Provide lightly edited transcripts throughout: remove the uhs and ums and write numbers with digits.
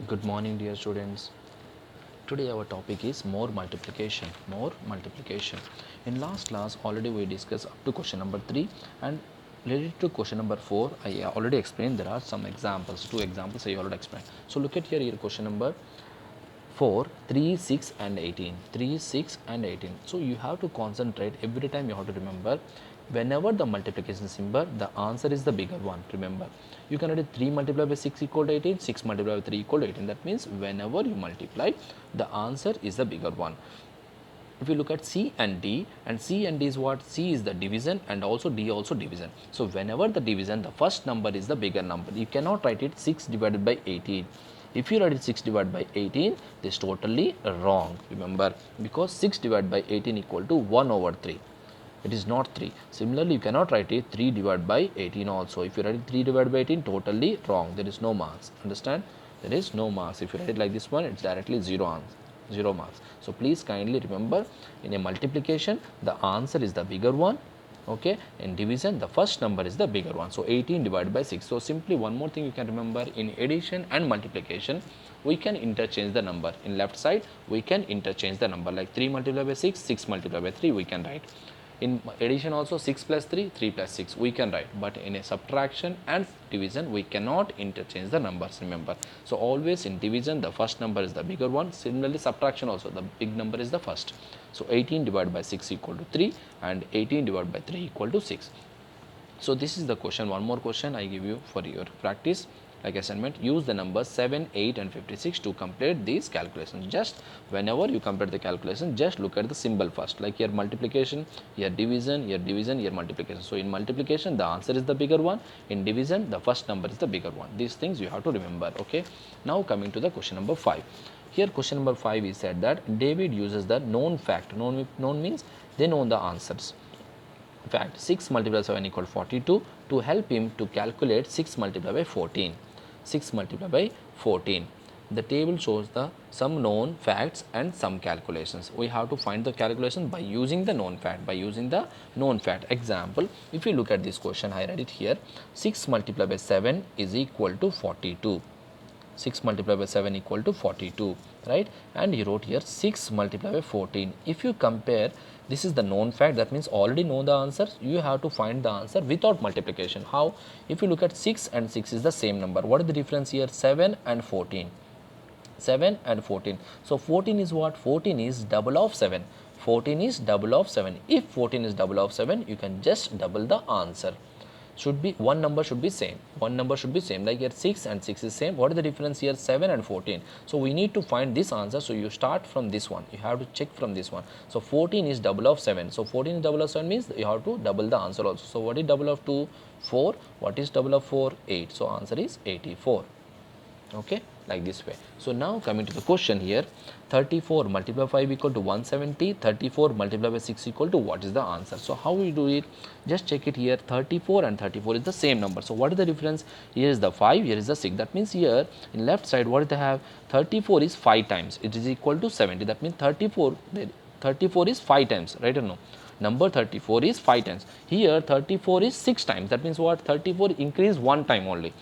Good morning, dear students. Today our topic is more multiplication. More multiplication. In last class, already we discussed up to question number 3, and related to question number 4, I already explained. There are some examples, two examples I already explained. So look at here question number 4, 3, 6 and 18. 3, 6 and 18. So you have to concentrate every time. You have to remember whenever the multiplication symbol, the answer is the bigger one. Remember, you can write 3 multiplied by 6 equal to 18, 6 multiplied by 3 equal to 18. That means whenever you multiply, the answer is the bigger one. If you look at C and D, and C and D is what? C is the division and also D also division. So whenever the division, the first number is the bigger number. You cannot write it 6 divided by 18. If you write it 6 divided by 18, this is totally wrong. Remember, because 6 divided by 18 equal to 1 over 3. It is not 3. Similarly, you cannot write it 3 divided by 18 also. If you write it 3 divided by 18, totally wrong. There is no marks. Understand? There is no marks. If you write it like this one, it's directly 0 marks. So please kindly remember, in a multiplication, the answer is the bigger one. Okay, in division, the first number is the bigger one. So 18 divided by 6. So simply one more thing you can remember, in addition and multiplication, we can interchange the number. In left side, we can interchange the number, like 3 multiplied by 6, 6 multiplied by 3 we can write. In addition also, 6 plus 3, 3 plus 6 we can write, but in a subtraction and division we cannot interchange the numbers. Remember, so always in division the first number is the bigger one. Similarly, subtraction also, the big number is the first. So 18 divided by 6 equal to 3 and 18 divided by 3 equal to 6. So this is the question. One more question I give you for your practice, like assignment. Use the numbers 7, 8 and 56 to complete these calculations. Just whenever you complete the calculation, just look at the symbol first, like here multiplication, here division, here division, here multiplication. So in multiplication, the answer is the bigger one. In division, the first number is the bigger one. These things you have to remember. Okay, now coming to the question number 5. Here question number 5 is said that David uses the known fact. Known means they know the answers. Fact, 6 multiplied by 7 equal to 42 to help him to calculate 6 multiplied by 14. 6 multiplied by 14. The table shows the some known facts and some calculations. We have to find the calculation by using the known fact. By using the known fact. Example, if you look at this question, I read it here. 6 multiplied by 7 is equal to 42. 6 multiplied by 7 equal to 42, right? And he wrote here 6 multiplied by 14. If you compare, this is the known fact, that means already know the answers. You have to find the answer without multiplication. How? If you look at 6 and 6 is the same number. What is the difference here? 7 and 14. 7 and 14. So 14 is what? 14 is double of 7. 14 is double of 7. If 14 is double of 7, you can just double the answer. Should be one number should be same. One number should be same. Like here 6 and 6 is same. What is the difference here? 7 and 14. So we need to find this answer. So you start from this one. You have to check from this one. So 14 is double of 7. So 14 is double of 7 means you have to double the answer also. So what is double of 2? 4. What is double of 4? 8. So answer is 84. Okay, like this way. So now coming to the question here, 34 multiplied by 5 equal to 170, 34 multiplied by 6 equal to, what is the answer? So how we do it? Just check it here. 34 and 34 is the same number. So what is the difference? Here is the 5, here is the 6. That means here in left side, what do they have? 34 is 5 times. It is equal to 70. That means 34 is 5 times, right or no? Number 34 is 5 times. Here 34 is 6 times. That means what? 34 increase 1 time only.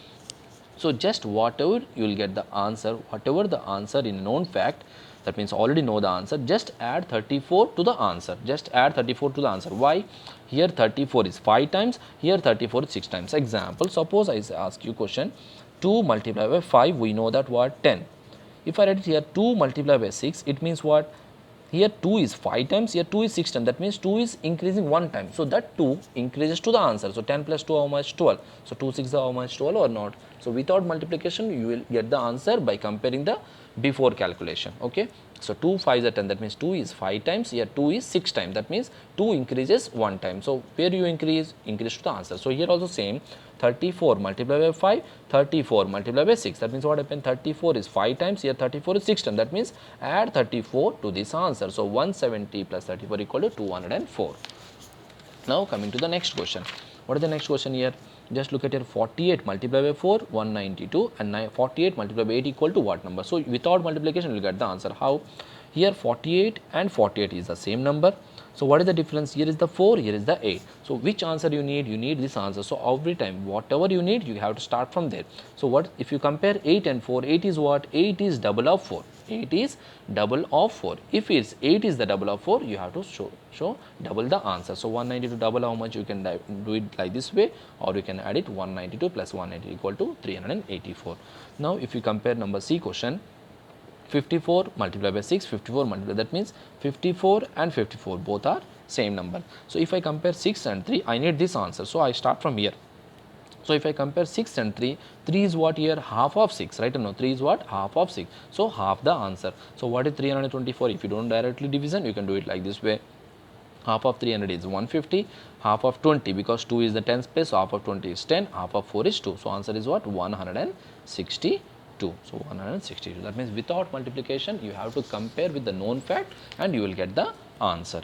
So just whatever you will get the answer, whatever the answer in known fact, that means already know the answer, just add 34 to the answer. Just add 34 to the answer. Why? Here 34 is 5 times, here 34 is 6 times. Example, suppose I ask you question, 2 multiplied by 5, we know that what? 10. If I write it here 2 multiplied by 6, it means what? Here 2 is 5 times, here 2 is 6 times. That means 2 is increasing 1 time. So that 2 increases to the answer. So 10 plus 2 how much? 12. So 2 6 how much? 12 or not? So without multiplication, you will get the answer by comparing the before calculation. Okay. So 2 5 is 10. That means 2 is 5 times. Here 2 is 6 times. That means 2 increases 1 time. So where you increase? Increase to the answer. So here also same. 34 multiplied by 5, 34 multiplied by 6. That means what happened? 34 is 5 times, here 34 is 6 times. That means add 34 to this answer. So 170 plus 34 equal to 204. Now coming to the next question. What is the next question here? Just look at here, 48 multiplied by 4, 192, and 48 multiplied by 8 equal to what number? So without multiplication, you will get the answer. How? Here 48 and 48 is the same number. So what is the difference? Here is the 4, here is the 8. So which answer you need? You need this answer. So every time whatever you need, you have to start from there. So what if you compare 8 and 4? 8 is what? 8 is double of 4. 8 is double of 4. If it's 8 is the double of 4, you have to show double the answer. So 192 double how much? You can do it like this way, or you can add it 192 plus 180 equal to 384. Now if you compare number C question, 54 multiplied by 6, 54 multiplied, that means 54 and 54 both are same number. So if I compare 6 and 3, I need this answer. So I start from here. So if I compare 6 and 3, 3 is what here? Half of 6, right? No, 3 is what? Half of 6. So half the answer. So what is 324? If you don't directly division, you can do it like this way. Half of 300 is 150, half of 20, because 2 is the tens place, so half of 20 is 10, half of 4 is 2. So answer is what? 162. So 162. That means without multiplication, you have to compare with the known fact and you will get the answer.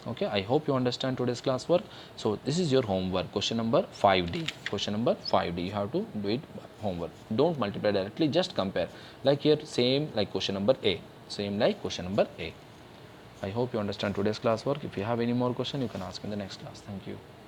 Okay, I hope you understand today's classwork. So this is your homework, question number 5D. Question number 5D, you have to do it homework. Don't multiply directly, just compare. Like here, same like question number A. Same like question number A. I hope you understand today's classwork. If you have any more question, you can ask me in the next class. Thank you.